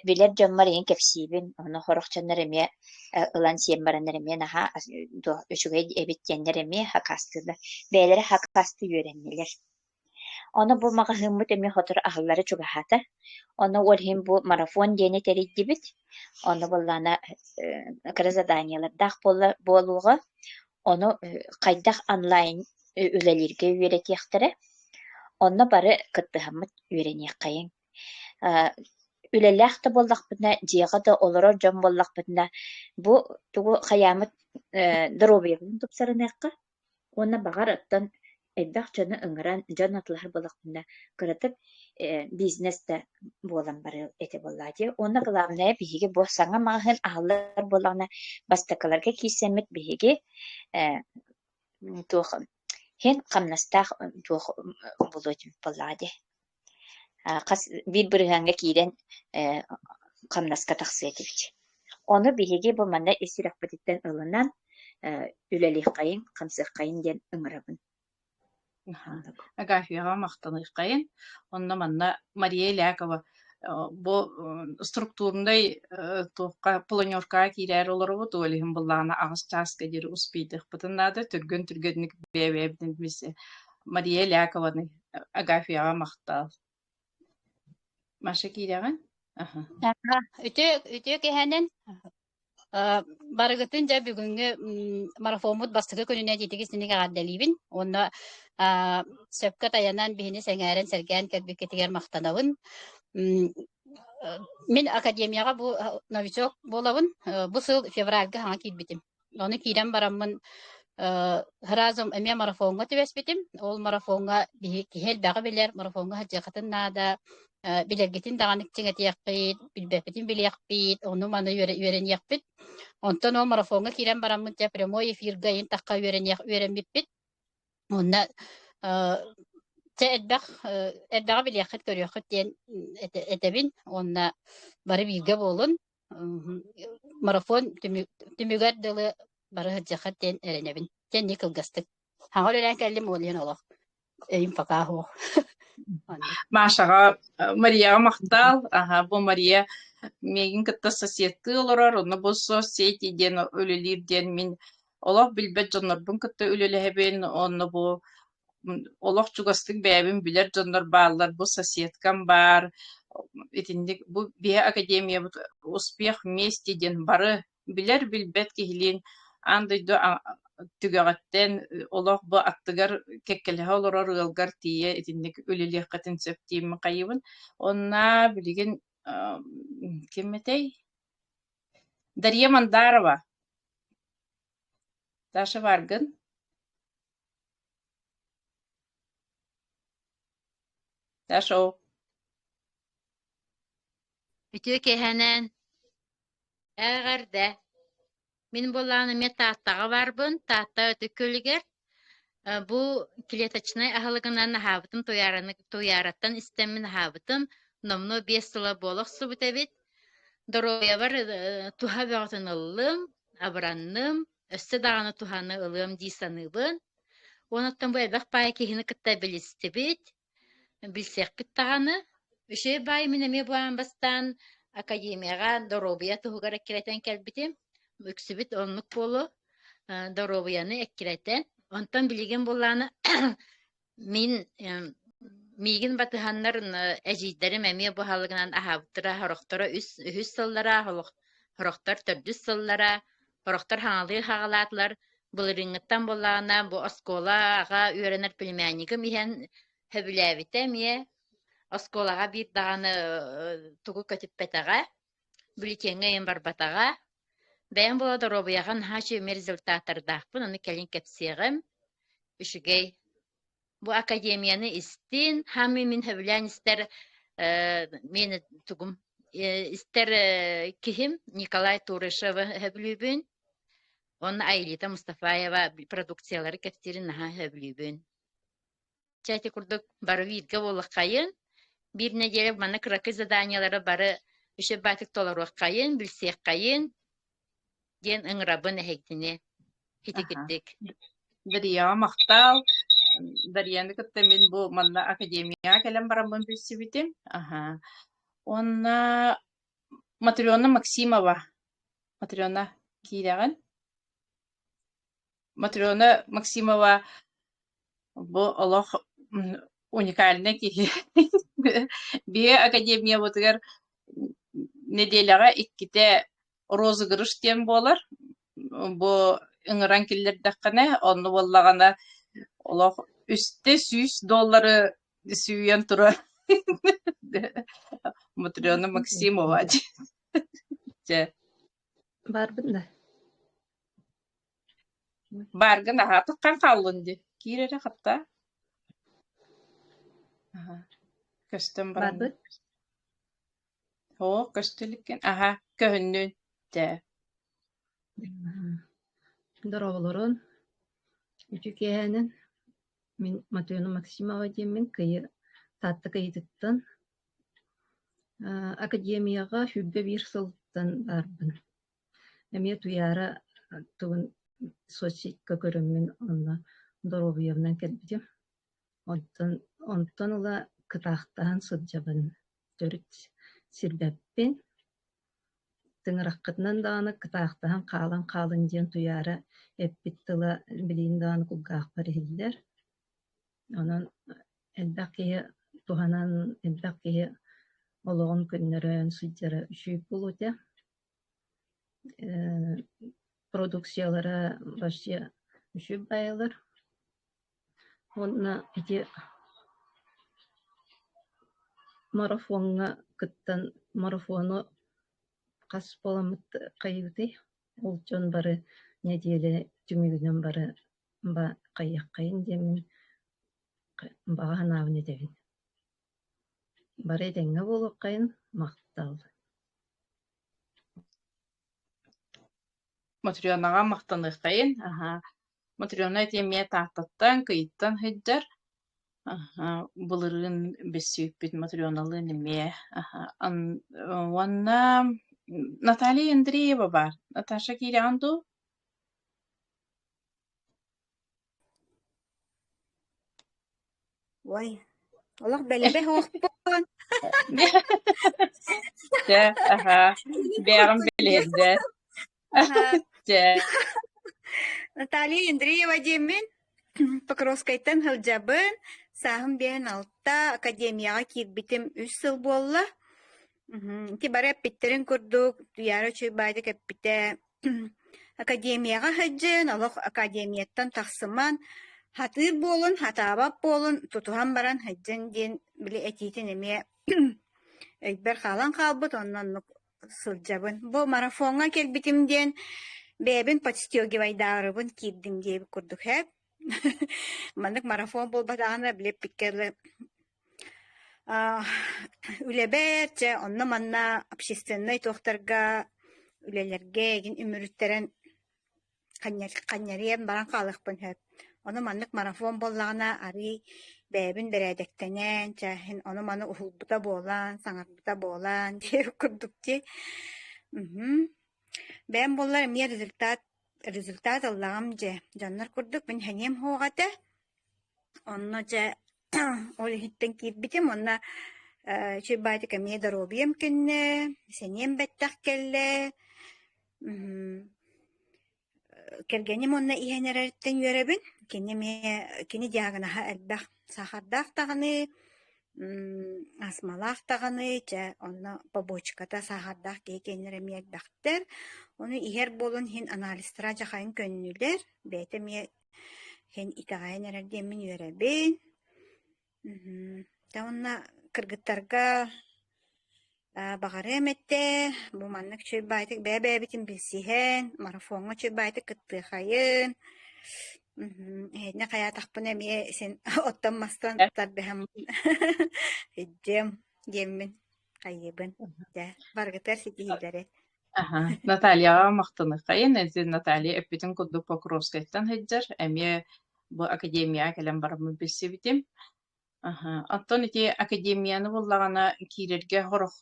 Билер жоммар ен кепсибин оны хорохчаннар эме ылан сиембараннар эме наха үчүгэй эбиттеннер эме хакастылар бээлери хакасты үйреннелер. Оны бу мага хыммыт эме хотор ахыллары чугахата. Оны ол хим бу марафон дене териддибит. Оны буллана задание дах болууга оны кайдах онлайн үлелерге үйретияктары. Оны бары кыттыхаммыт үйренек кайын. Үлеләхті боллақпына, диеға да олыро жон боллақпына, бұ тугу қаямыт дробиягын тупсарынакка онна багар оттон эддах жаны ыңыран жан атлар балакына кыратып бизнесте болан бары эте боллади. Онна главное биһиги бу саңа маһын аһаллар болана бастакаларга кисемет биһиги туох хен камнастах туох болотим боллади. Кас бир-бирганга кирен камнаска таксетибич. Оны биһиги бу манда эсиракпытыттан ылынан үлелих кайын, камсых кайын ден ыңырабын. Агафияға мақтаныйық қайын. Онна манна Мария Лякова бу структурындай тоққа планерка кирер олар вот олихим буллана агыс таска дир успейдих бутыннады түргөн-түргөнник бебебдин бисе Мария Лякованы Агафияға мақтал. Маша киреган? Үтө кehenen барыгытын жа бүгүнгү марафонмут бастыгы күнүнө жетиги синеге гадделибин. Онда сөпкө таянан бихини сеңерен серген кебикетигер мактанабын. Мен академияга бу новичок болабын. Бу сыл февральга хаңа кирбитим. Оны кирен барамын разом эме марафонга төбеспитим. Ол марафонга кихел бага билер марафонга хаҗакатын нада билергетин даганы теңетиякпит, билбепитин билиякпит, onu маны үйрениякпит. Онтон ол марафонга кирен барамын те прямой эфирга ин такка үйренбиппит. Онда эддага билиякет көрөкөт ден этебин, онда бары билге болун. Марафон түмүгөр дылы бары хаҗакат ден эренебин. Тен никылгастык. Хаңа өрен келдим олен олак. Эйм факахо. Машаға Марияға мақтал, бұл Мария мегін кітті соседті оларар, оны бұл соседи ден өлелер ден мен олақ білбет жонлар бұн кітті өлелебен, оны бұл олақ жүгастық бәбін білер жонлар балар, бұл соседкам бар, бұл бе академия успех вместе ден бары білер білбет кейлен, андайды түгәгәттен олох бу аттыгар кеккеле олорор ылгар тие этинник үлеле катын сөптим кайыбын онна билген кемметей Дарья Мандарова Таша Варган Таша Үтө кehenen эгерде Мен боланы мен тааттаға барбын, таатта өтікөлігер. Бұл клеточный ағылығынан хабытым, тояраттан істемін хабытым. Номно 5 сыла болық сұбыт әбет. Дороя бар туха бәғытын ылым, абыранным, өсті дағаны туханы ылым дейсаныбын. Онаттан бұл әбәқ бай кехіні кітта білісті бет, білсек біт дағаны. Үші бай менеме бұған бастан академияға Доробия тұғығар әкелетен кәлбітім. Өксүбүт оннук болу доробуяны эккиреттен. Онтан билеген болланы мен мигин батыханнар әжиддерим әме бу халыгынан ахабыттыра хорохтора үс сыллара, хорохтор төрдүс сыллара, хорохтор хаңалы хагалатлар булырыңыттан боллана бу осколага үйренер племяннигим ихен хөбүләбите мие осколага бир даганы тугу көтүппетага бүлитеңе ен барбатага Бәйін бола доробияған хачы результаттардақпын, оны кәлін кәпсеғім. Үшігей. Бұ академияны істін, хамы мен хөбілән істер мені тұғым. Істер кихим Николай Турышева хөбілібін. Оны Айлита Мустафаева продукциялары кәптерін наға хөбілібін. Чәті күрдік бары вейдге болық қайын. Bir неделе маны кракы заданиялары бары үші бәтік толаруық қайын, білсек қайын. Ген ыңырабын әйттіне хитикеттік. Дарья мақтал. Дарьяны кітті мен бұл манна академия кәлем барамын білсі бітім. Онна Матриона Максимова. Матриона кейлеген. Матриона Максимова бұл олық уникальны кейлеген. Бе академия бұтығар неделяға иккіте розыгрыш тем болар. Бу ыңыран киллердәккәне, онны боллагана олох үсте $100 сүйен тура. Матриона Максимова. Барбын да. Баргын аха туккан каллынды. Кирере хатта. Аха. Көстөн баран. Барбыт. О, көстөлүккен. Аха, көхүннүн. Тэ. Доролорун. Үчүкэһэнэн мен Матуяна Максимова диэммин кыйы таатта кыйытыттан академияга хүббе бир сылтан барбын. Эмиэ туяра тугун соцсетка көрөммүн онна Доробуевнан келбитим. Онтон ыла кытаахтаан сылдьабын төрүт сирбэппин. Тыҥыраххытынан дааны кытаахтаан хаалан диэн туяра эппиттыла билиин дааны кулгаахпар иһиллэр. Онон элбэх киһи туханан элбэх киһи олоҕун көннөрөн сылдьара үчүүп булуутя. Продукциялара башчы үчүүп байылар. Онна ити марафонга кыттан марафону кас боламыт кайыбыты. Ол жон бары неделе түмүгүнөн бары ба кайяккайын демин баганаабын этебин. Бары эдеңе болуккайын мактал. Матрионага мактаныктайын. Аха. Матриона темия тааттан кыйыттан хыддар. Аха. Булырын бессүйппит матрионалы неме. Аха. Онна Наталья Андреева бар. Наташа Кирианду. Ой, олох бэлебе хоохпун. Тэ. Аха. Бэрэн билэддэ. Тэ. Наталья Андреева диэммин Покровскайтан хылдьабын сааһым биэн алта академияга киирбитим 3 сыл буолла. Ити бары эппиттерин курдук, туяра чуйбайды кэппите академияга хаджын, олох академияттан тахсыман хатыр болун, хатаабап болун, тутухан баран хаджын диэн били этиитин эме өйбер халан калбыт, оннон сылдьабын. Бу марафонга келбитим диэн бэбин подстёгивайдаарыбын киирдим диэби курдук хэп. Мандык марафон болбатаана билеп пиккерле үлеберче онно манна общественный тохтарга үлелерге эгин үмүрүттерен каньяриен баран калыкпын хэп. Ону мандык марафон боллагана ари бэбин бередектенен чахин ону маны ухулбута болан, саңарбута болан диэби курдук ди. Бэм боллар эмие результат аллагам же жаннар курдук мен ханем хоогата онно же ол хиттен кирбитим онна чебайты кемие Доробуев кенне сенем беттак келле кергенем онна ихенерерттен юребин кини диагнаха элбах сахардах таганы асмалах таганы же онна побочката сахардах кекенеремие бактер onu iher bolun hin analistara jakayın könüller bete mi hin itagayn erdemin yörebin ta onna kırgıttarga bagaremette bu manlık çöbaytık bebe bitim bilsihen marafonga çöbaytık kıttıkayın ne kaya takpına mi sen ottanmastan tarbihem yemin kaybın da bargıtar sikihilleri. Аха. Наталья мактаныктайын. Эзин Наталья эппитин курдук Покровскайттан хыддар. Эми бу академия келен барымын билсибитим. Аха. Оттон ити академияны буллагана кирерге хорох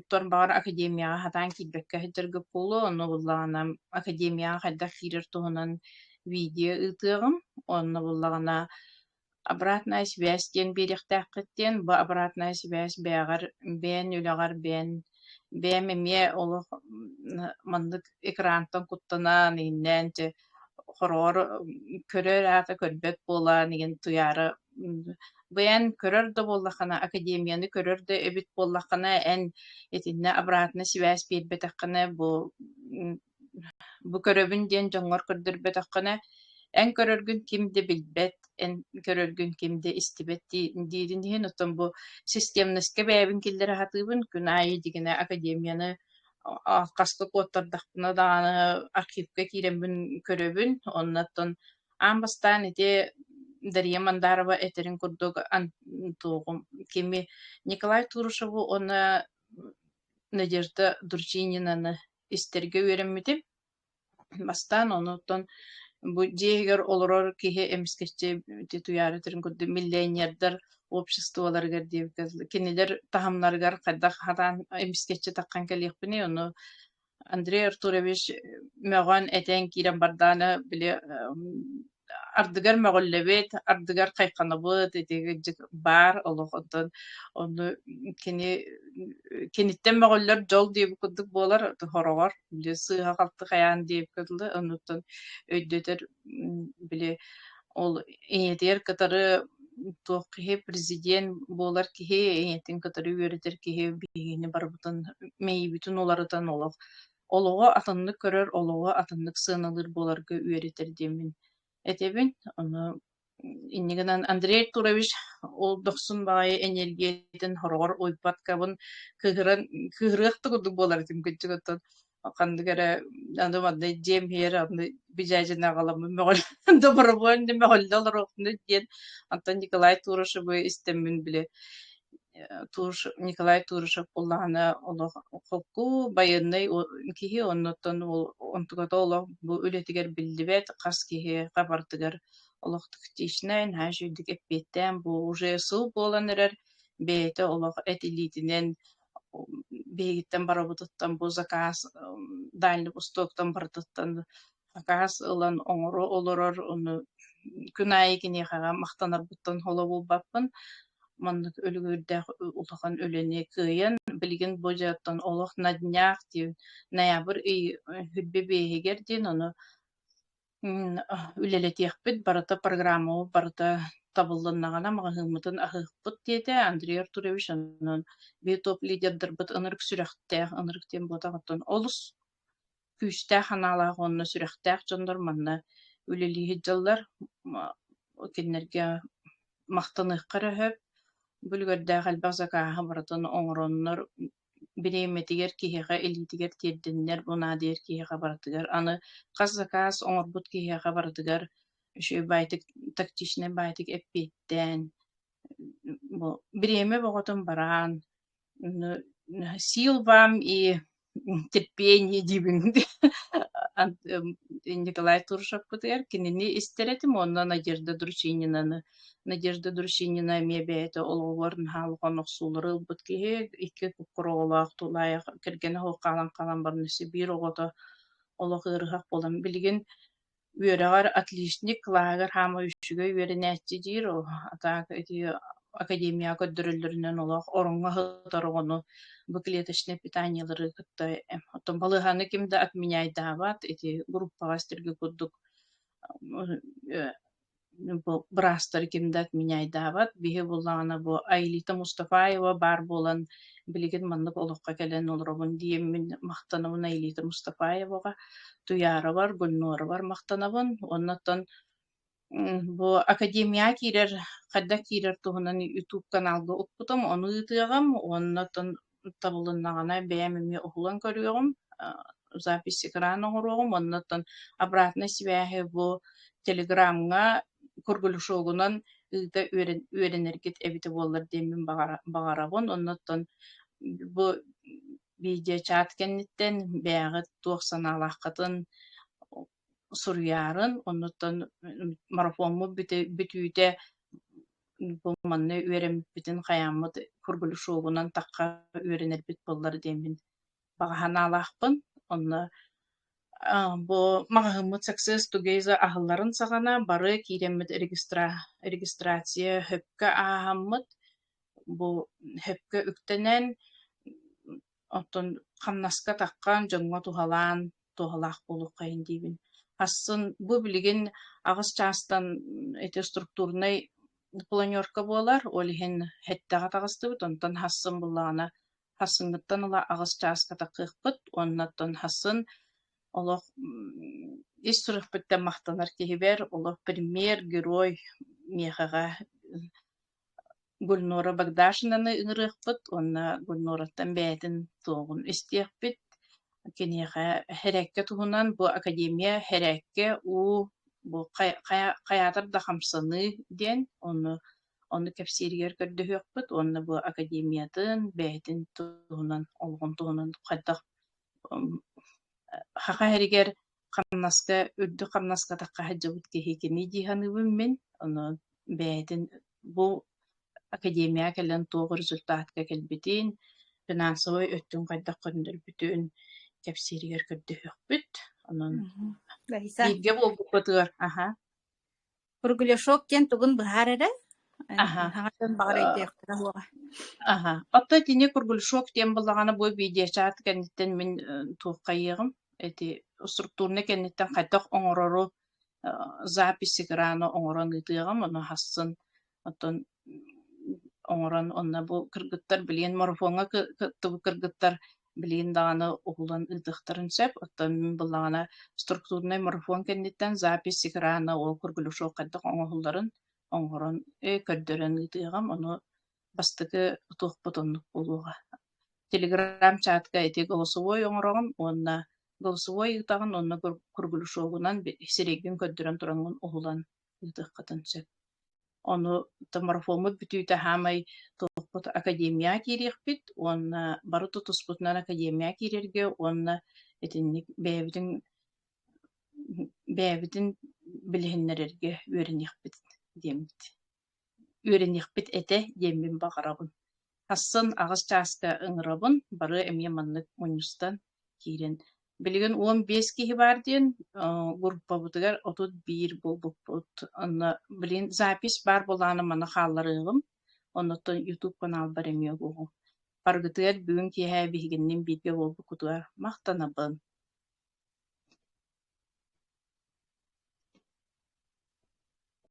торбагар академияга хатан кирбекке хыддарга болу. Ону буллагана академияга хаддак кирер туһунан видео ытыгым. Ону буллагана обратная связь ден берехтәккеттен. Бу обратная связь бәгәр бен үләгәр бен бэмэмие олох мандык экрантан куттанан иннэнче хорор көрөр ата көрбөт болан деген туяры бээн көрөр да боллахана академияны көрөр да эбит боллахана эн этинне обратная связь бербетаккана бу көрөбүн диэн жоңгор көрдөрбетаккана эн көрөргүн кимде билбет эн көрөргүн кимде истибет диидин оттон бу системныска бэбин киллери хатыбын күн айы дигине академияны касты коттардахпына дааны архивке кирембин көрөбүн оннаттан амбастан эте Дарья Мандарова этерин курдук тугум кими Николай Турушеву онна Надежда Дурчининаны истерге үйренмитим бастан онуттан бу диегер олорор кихе эмискече туярытырын курду миллионердар обществоларгар дип кинилер тахамнаргар кадах хатан эмискече таккан келекпини ону Андрей Артурович мөгөн этен кирен барданы биле ардыгар möголлебет ардыгар кайканыбыт этеге бар олохотон ону киниттен möголлөр жол дип курдук болар хорогор биле сыга калты каян дип кылды онуттан өйдөтөр биле ол эңетер катары тохи президент болар кихи эңетин катары үйрөтөр кихи бигини барбытын мейбитин оларытан олого атыннык көрөр олого атыннык сыналыр боларга үйрөтөр демин этебин аны иннигенен Андрей Турович ол 90 багай энергиятын хорогор ойпаткабын кыгырыакты курдук болар дим көчөгөтөн кандыгара аны мандай жем хер аны бижайжына каламы мөгөл добробон де мөгөлдөр окны ден Антон Николай Турушев истемин биле Николай Турушев улланы холку байынный кихи оннотон ол онтугата олох бу үлетигер билдибет кас кихи кабартыгар олохтук тишнен хажүйдүк эппеттен бу уже сыл боланырар бейте олох этилитинен бейгиттен барабытыттан бу заказ Дальний Востоктан бардыттан заказ ылан оңоро олорор ону күнайы кинехага мактанар буттан холо болбаппын маннык өлүгүрдэ улахан өлени кыйын билген божаттан олох на днях ди ноябрь хүббе бейгер дин ону үлелетиякпит барата программа барата табылланнагана магымытын ахыппыт диете Андрей Артурович анын битоп лидердер бит ынырык сүрәхтен ботагыттан олус күчтә ханалах онны сүрәхтәк жондор манна үлелиһи жыллар киннерге мактанык карахып бүлгөрдә халбазака хабартын оңроннор биреметигер киһеге элитигер тирдиннер буна дер киһеге бартыгар аны казакас оңорбут киһеге бартыгар үшө байтык тактичне байтык эппеттен бу биреме боготун баран сил вам и терпение дибин Николай Турушев путер кинини истеретим онна Надежда Дурчинина мебете оловорн халгон оксулары буткеhe икки кукуролак тулай кергене калан барнысы бир огото ологыргак болам билген үйрөгөр отличник лагер хама үшүгө үйренетти дир о ата академия көдөрүлөрүнөн олох оронга хыторгону бу клеточное питаниелары кытта отон балыганы кимде отменяй дават эти группага стерге курдук бу брастар кимде отменяй дават биһи буллагана бу Айлита Мустафаева бар болан билген маннык олокка келен олоробун диеммин мактанабын Айлита Мустафаевага туяра бар Гүлнура бар мактанабын оннотон бу академия кирер кадда кирер туһунан YouTube каналга укпутум ону ытыгам оннотон табылыннагана бәямими ухулан көрүгüm запись экрана оругum оннотон обратная связь бу телеграмга көргүлүшөгүнөн ыта үйренергет эбите боллар демин багарабын оннотон бу видео чат кенниттен бәгы 90 алакатын сурьярын оннотон марафонму бүтүүтэ бу манны үйренбитин каяммыт көргүлүшөгүнөн такка үйренербит боллар демин багахана алакпын онно бу магымыт success together ахылларын сагана бары киреммит регистрация хөпкө ахаммыт бу хөпкө үктенен оттон камнаска таккан жоңго тухалаак болуп кайын дейбин асын бу билген агыс частан эти структурный планерка болар ол ихен хеттага тагыстыбыт онтон хасын буллагана хасынгыттан ыла агыс частка такыппыт оннотон хасын олох истурыппыттан мактанар кихибер олох премьер герой мехага Гүлнура Багдашинаны ыңырыппыт онна Гүлнураттан бәйтин тоғун истиякпит Кенеха херекке туһунан бу академия херекке бу каятар да хамсаны диэн onu кепсиригер көрдөһүөкпүт онна бу академиятын бээтин туһунан олгон туһунан хайдах хаха херигер хамнаска үрдү хамнаска такка хаджабыт кихикини диһаныбын мен ону бээтин бу академия келен туох результатка келбитин финансовый өттүн хайдах көрдөрбүтүн кепсиригер көрдөһүөкпүт онон Лариса, биирге болбукпутугар Кургулешок кен тугун быһаарара, Аха. хаңатын багар өйдөөхтөрө хуога. Отто тине кургулшок тем буллагана бу видеочат кенниттен мен тууккайыгым эти структурны кенниттен кайтак оңорору запись экраны оңорон ытыгам ону хассын оттон оңорон онна бу кыргыттар билен марафонга тубу кыргыттар билен даганы угулан ытыктарын сөп оттон мен буллагана структурный марафон кенниттен запись экраны ол кургулшок кайтак оңоһулларын оңорон көрдөрөн ытыгам ону бастыгы туох бутоннук болуга. Телеграм чатка эти голосовой оңорогом, онна голосовой ытагын онна кургулушогунан сиреген көддөрөн турангын оғулан ытыккатын сөп. Ону тамарфомут бүтүүтэ хамай туохпут академия кириэхпит, онна бары тутуспутунан академия кирерге, онна этинник бэбитин билихиннерерге үөренихпит диэмит. Үөренихпит эте диэммин бағарабын. Хассын ағыз часка ыңырабын, бары эмне маннык мунустан кирен. Билген 15 кихи бар диен, группа бутыгар 31 болбуппут. Онна билин запись бар боланы мана халларыгым. Оннотон YouTube канал бар эмне гугу. Баргытыгар бүгүн кихэ бигиннен бирге болбукутугар мактанабын.